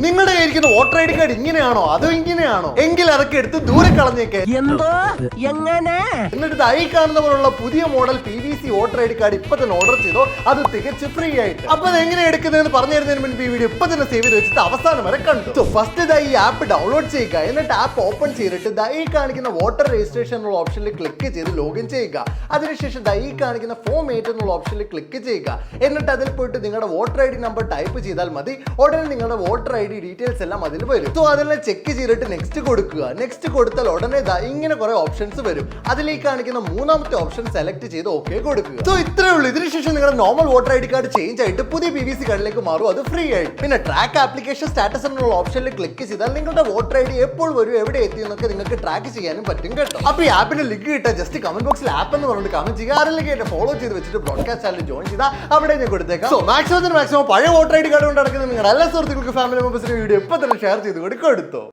നിങ്ങളുടെ കയ്യിരിക്കുന്ന voter I D card ഇങ്ങനെയാണോ അതോ ഇങ്ങനെയാണോ എങ്കിൽ അതൊക്കെ എടുത്ത് ദൂരെ കളഞ്ഞേക്കെ. എന്നിട്ട് ഈ കാണുന്ന പോലുള്ള പുതിയ model PVC voter I D card ഇപ്പൊ തന്നെ ഓർഡർ ചെയ്തോ, അത് തികച്ച് ഫ്രീ ആയിട്ട്. അപ്പൊ അത് എങ്ങനെ എടുക്കുന്നതെന്ന് പറഞ്ഞു തരുന്നതിന് മുൻപ് ഈ വീഡിയോ ഇപ്പൊ തന്നെ സേവ് ചെയ്ത് വെച്ചിട്ട് അവസാനം വരെ കണ്ടു. സോ ഫസ്റ്റ് ഈ ആപ്പ് ഡൗൺലോഡ് ചെയ്യുക, എന്നിട്ട് ആപ്പ് ഓപ്പൺ ചെയ്തിട്ട് ഈ കാണിക്കുന്ന വോട്ടർ രജിസ്ട്രേഷൻ എന്നുള്ള ഓപ്ഷനിൽ ക്ലിക്ക് ചെയ്ത് ലോഗിൻ ചെയ്യുക. അതിനുശേഷം ഈ കാണിക്കുന്ന ഫോം 8 എന്നുള്ള ഓപ്ഷനിൽ ക്ലിക്ക് ചെയ്യുക. എന്നിട്ട് അതിൽ പോയിട്ട് നിങ്ങളുടെ voter I D number type ചെയ്താൽ മതി. ഉടനെ നിങ്ങളുടെ വോട്ടർ ഐ ഡി ഡീറ്റെയിൽസ് എല്ലാം അതിൽ വരും. സോ അതെല്ലാം ചെക്ക് ചെയ്തിട്ട് നെക്സ്റ്റ് കൊടുക്കുക. നെക്സ്റ്റ് കൊടുത്താൽ ഉടനെ ഇങ്ങനെ കുറെ ഓപ്ഷൻസ് വരും. അതിലേക്ക് കാണിക്കുന്ന മൂന്നാമത്തെ ഓപ്ഷൻ സെലക്ട് ചെയ്ത് ഓക്കെ കൊടുക്കുക. സോ ഇത്രേ ഉള്ളൂ. ഇതിനുശേഷം നിങ്ങളുടെ normal voter I D card change ആയിട്ട് പുതിയ PVC കാർഡിലേക്ക് മാറും. അത് ഫ്രീ ആയിട്ട്. പിന്നെ ട്രാക്ക് ആപ്ലിക്കേഷൻ സ്റ്റാറ്റസ് എന്നുള്ള ഓപ്ഷനിൽ ക്ലിക്ക് ചെയ്താൽ നിങ്ങളുടെ വോട്ടർ ഐ ഡി എപ്പോൾ വരും, എവിടെ എത്തി എന്നൊക്കെ നിങ്ങൾക്ക് ട്രാക്ക് ചെയ്യാനും പറ്റും കേട്ടോ. അപ്പൊ ഈ ആപ്പിന്റെ ലിങ്ക് കിട്ടാൻ ജസ്റ്റ് കമന്റ് ബോക്സിൽ ആപ്പ് എന്ന് പറഞ്ഞിട്ട് കമന്റ് ചെയ്യുക. ആരെങ്കിലും എന്നെ ഫോളോ ചെയ്ത് വെച്ചിട്ട് ബ്രോഡ്കാസ്റ്റ് ചാനൽ ജോയിൻ ചെയ്താൽ അവിടെ ഞാൻ കൊടുത്തേക്കാം. സോ മാക്സിമം പഴയ വോട്ടർ ഐ ഡി കാർഡ് കൊണ്ട് നടക്കുന്ന നിങ്ങളുടെ എല്ലാ സുഹൃത്തുക്കൾക്ക് ഫാമിലി മെമ്പേഴ്സിന്റെ വീഡിയോ ഇപ്പൊ തന്നെ ഷെയർ ചെയ്ത് കൊടുത്തോ.